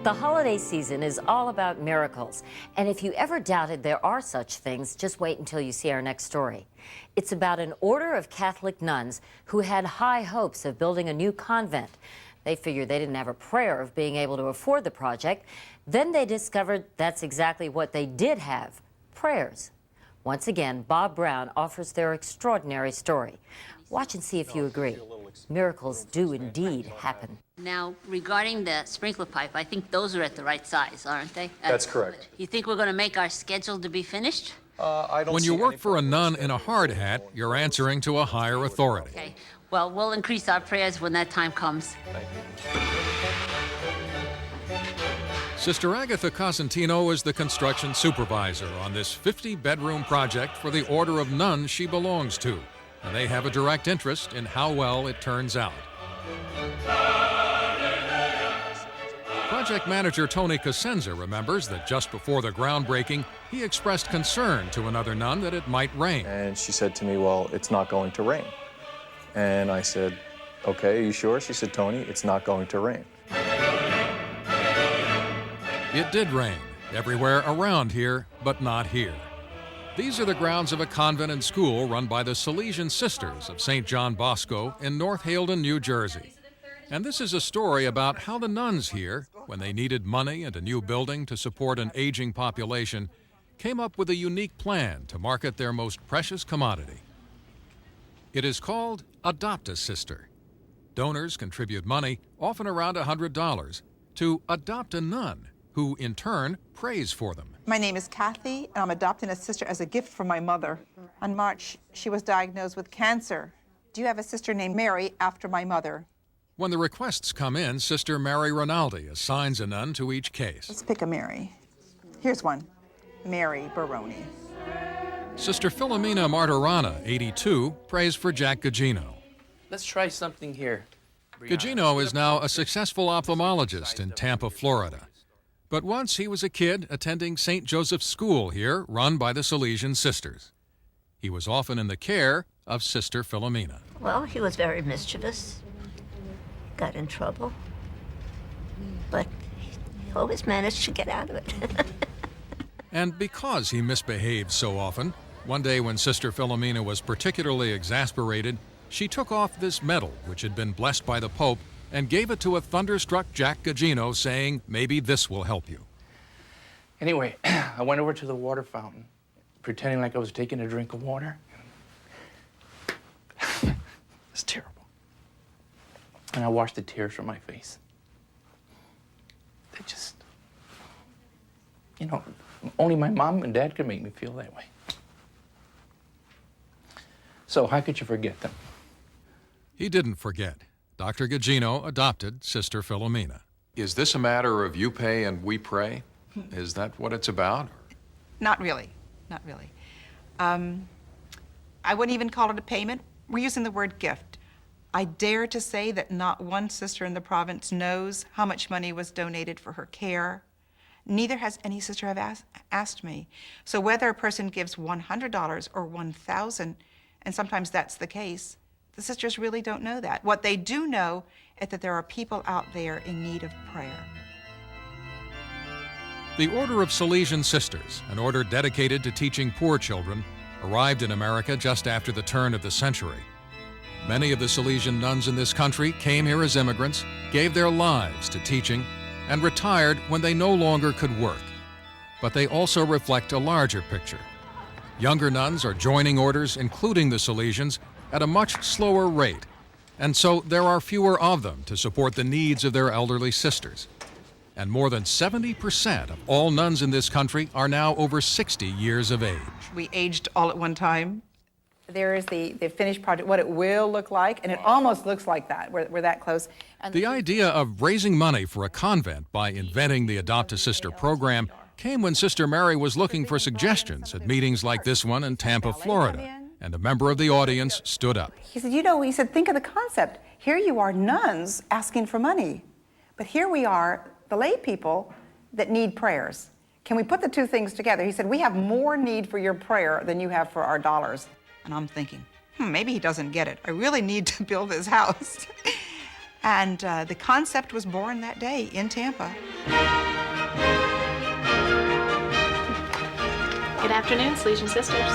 The holiday season is all about miracles. And if you ever doubted there are such things, just wait until you see our next story. It's about an order of Catholic nuns who had high hopes of building a new convent. They figured they didn't have a prayer of being able to afford the project. Then they discovered that's exactly what they did have, prayers. Once again, Bob Brown offers their extraordinary story. Watch and see if you agree. Miracles do indeed happen. Now, regarding the sprinkler pipe, I think those are at the right size, aren't they? That's correct. You think we're going to make our schedule to be finished? When you work for a nun in a hard hat, you're answering to a higher authority. Okay. Well, we'll increase our prayers when that time comes. Thank you. Sister Agatha Cosentino is the construction supervisor on this 50-bedroom project for the order of nuns she belongs to, and they have a direct interest in how well it turns out. Project manager Tony Cosenza remembers that just before the groundbreaking, he expressed concern to another nun that it might rain. And she said to me, well, it's not going to rain. And I said, okay, are you sure? She said, Tony, it's not going to rain. It did rain everywhere around here, but not here. These are the grounds of a convent and school run by the Salesian Sisters of St. John Bosco in North Haledon, New Jersey. And this is a story about how the nuns here, when they needed money and a new building to support an aging population, came up with a unique plan to market their most precious commodity. It is called Adopt a Sister. Donors contribute money, often around $100, to adopt a nun, who in turn prays for them. My name is Kathy, and I'm adopting a sister as a gift from my mother. In March, she was diagnosed with cancer. Do you have a sister named Mary after my mother? When the requests come in, Sister Mary Rinaldi assigns a nun to each case. Let's pick a Mary. Here's one, Mary Baroni. Sister Filomena Martirana, 82, prays for Jack Gugino. Let's try something here. Gugino is now a successful ophthalmologist in Tampa, Florida. But once he was a kid attending St. Joseph's School here, run by the Salesian Sisters. He was often in the care of Sister Filomena. Well, he was very mischievous, got in trouble, but he always managed to get out of it. And because he misbehaved so often, one day when Sister Filomena was particularly exasperated, she took off this medal, which had been blessed by the Pope, and gave it to a thunderstruck Jack Gugino, saying, maybe this will help you. Anyway, I went over to the water fountain, pretending like I was taking a drink of water. It's terrible. And I washed the tears from my face. They just, only my mom and dad could make me feel that way. So how could you forget them? He didn't forget. Dr. Gugino adopted Sister Filomena. Is this a matter of you pay and we pray? Is that what it's about? Not really, not really. I wouldn't even call it a payment. We're using the word gift. I dare to say that not one sister in the province knows how much money was donated for her care. Neither has any sister have asked me. So whether a person gives $100 or $1,000, and sometimes that's the case, the sisters really don't know that. What they do know is that there are people out there in need of prayer. The Order of Salesian Sisters, an order dedicated to teaching poor children, arrived in America just after the turn of the century. Many of the Salesian nuns in this country came here as immigrants, gave their lives to teaching, and retired when they no longer could work. But they also reflect a larger picture. Younger nuns are joining orders, including the Salesians, at a much slower rate, and so there are fewer of them to support the needs of their elderly sisters. And more than 70% of all nuns in this country are now over 60 years of age. We aged all at one time. There is the finished project, what it will look like, and it almost looks like that. We're that close. And the idea of raising money for a convent by inventing the Adopt a Sister program came when Sister Mary was looking for suggestions at meetings like this one in Tampa, Florida. And a member of the audience stood up. He said, think of the concept. Here you are, nuns asking for money. But here we are, the lay people that need prayers. Can we put the two things together? He said, we have more need for your prayer than you have for our dollars. And I'm thinking, maybe he doesn't get it. I really need to build this house. And the concept was born that day in Tampa. Good afternoon, Salesian Sisters.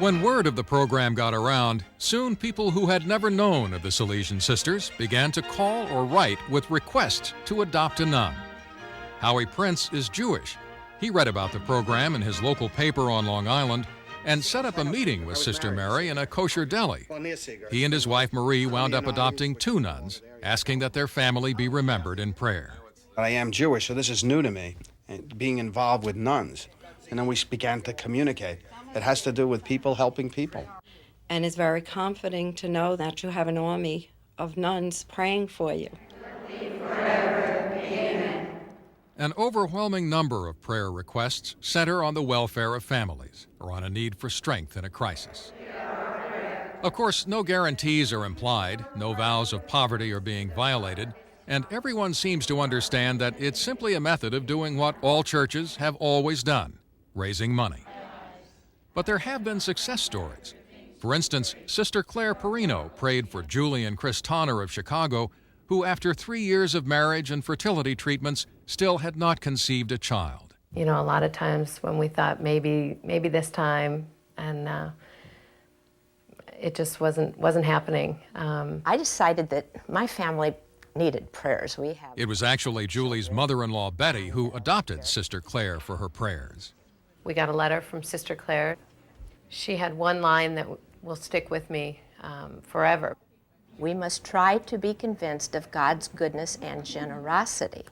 When word of the program got around, soon people who had never known of the Salesian Sisters began to call or write with requests to adopt a nun. Howie Prince is Jewish. He read about the program in his local paper on Long Island and set up a meeting with Sister Mary in a kosher deli. He and his wife Marie wound up adopting 2 nuns, asking that their family be remembered in prayer. I am Jewish, so this is new to me, and being involved with nuns. And then we began to communicate. It has to do with people helping people. And it's very comforting to know that you have an army of nuns praying for you. An overwhelming number of prayer requests center on the welfare of families or on a need for strength in a crisis. Of course, no guarantees are implied, no vows of poverty are being violated, and everyone seems to understand that it's simply a method of doing what all churches have always done, raising money. But there have been success stories. For instance, Sister Claire Perino prayed for Julie and Chris Tonner of Chicago, who after 3 years of marriage and fertility treatments still had not conceived a child. You know, a lot of times when we thought maybe this time, and it just wasn't happening. I decided that my family needed prayers. It was actually Julie's mother-in-law, Betty, who adopted Sister Claire for her prayers. We got a letter from Sister Claire. She had one line that will stick with me forever. We must try to be convinced of God's goodness and generosity.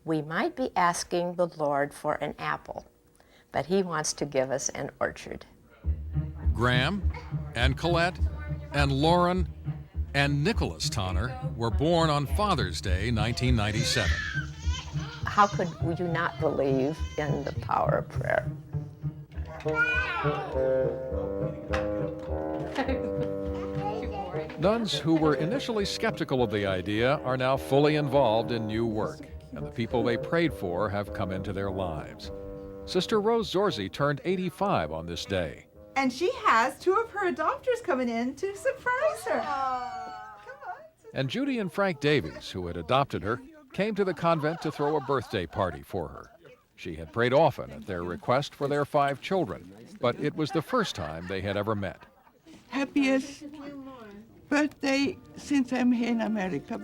We might be asking the Lord for an apple, but He wants to give us an orchard. Graham and Colette and Lauren and Nicholas Tonner were born on Father's Day, 1997. How could you not believe in the power of prayer? Nuns who were initially skeptical of the idea are now fully involved in new work, and the people they prayed for have come into their lives. Sister Rose Zorzi turned 85 on this day. And she has 2 of her adopters coming in to surprise her. And Judy and Frank Davies, who had adopted her, came to the convent to throw a birthday party for her. She had prayed often at their request for their 5 children, but it was the first time they had ever met. Happiest birthday since I'm here in America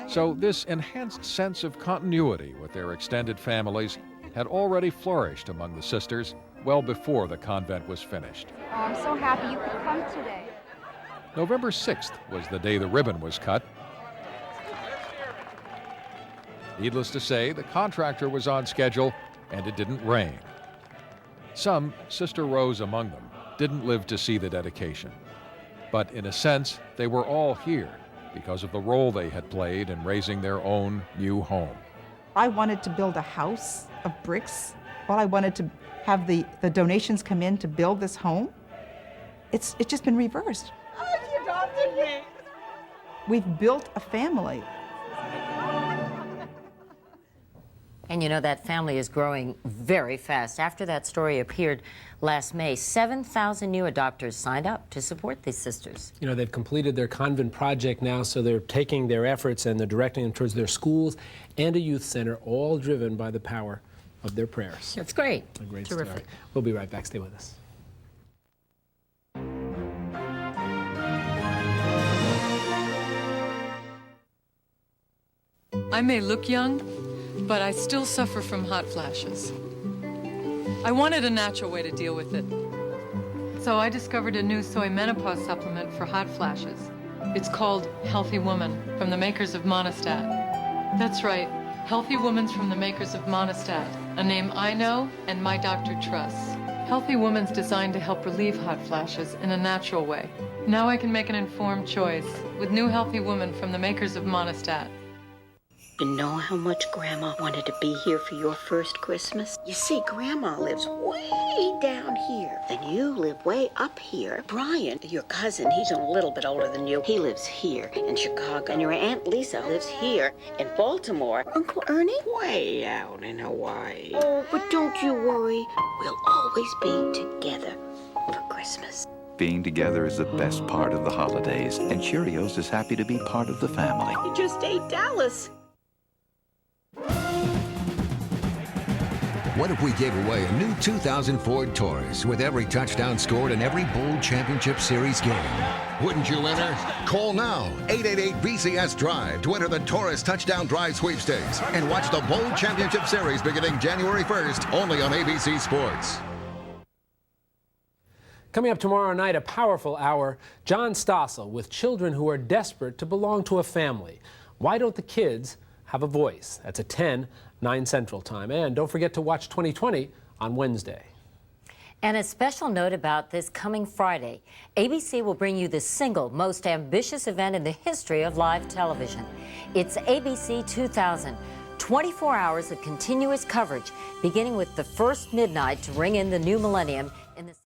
So this enhanced sense of continuity with their extended families had already flourished among the sisters well before the convent was finished. Oh, I'm so happy you could come today. November 6th was the day the ribbon was cut. Needless to say, the contractor was on schedule and it didn't rain. Some, Sister Rose among them, didn't live to see the dedication. But in a sense, they were all here because of the role they had played in raising their own new home. I wanted to build a house of bricks. Well, I wanted to have the donations come in to build this home. It's just been reversed. Oh, she adopted me. We've built a family. And you know, that family is growing very fast. After that story appeared last May, 7,000 new adopters signed up to support these sisters. You know, they've completed their convent project now, so they're taking their efforts and they're directing them towards their schools and a youth center, all driven by the power of their prayers. That's great. A great Terrific. story. We'll be right back. Stay with us. I may look young, but I still suffer from hot flashes. I wanted a natural way to deal with it. So I discovered a new soy menopause supplement for hot flashes. It's called Healthy Woman, from the makers of Monistat. That's right, Healthy Woman's from the makers of Monistat, a name I know and my doctor trusts. Healthy Woman's designed to help relieve hot flashes in a natural way. Now I can make an informed choice with new Healthy Woman from the makers of Monistat. You know how much Grandma wanted to be here for your first Christmas? You see, Grandma lives way down here, and you live way up here. Brian, your cousin, he's a little bit older than you. He lives here in Chicago, and your Aunt Lisa lives here in Baltimore. Uncle Ernie, way out in Hawaii. Oh, but don't you worry. We'll always be together for Christmas. Being together is the best part of the holidays, and Cheerios is happy to be part of the family. You just ate Dallas. What if we gave away a new 2000 Ford Taurus with every touchdown scored in every Bowl Championship Series game? Wouldn't you enter? Call now, 888-BCS-DRIVE to enter the Taurus Touchdown Drive Sweepstakes and watch the Bowl Championship Series beginning January 1st, only on ABC Sports. Coming up tomorrow night, a powerful hour, John Stossel with children who are desperate to belong to a family. Why don't the kids have a voice? That's at 10, 9 Central Time. And don't forget to watch 2020 on Wednesday. And a special note about this coming Friday. ABC will bring you the single most ambitious event in the history of live television. It's ABC 2000. 24 hours of continuous coverage, beginning with the first midnight to ring in the new millennium in the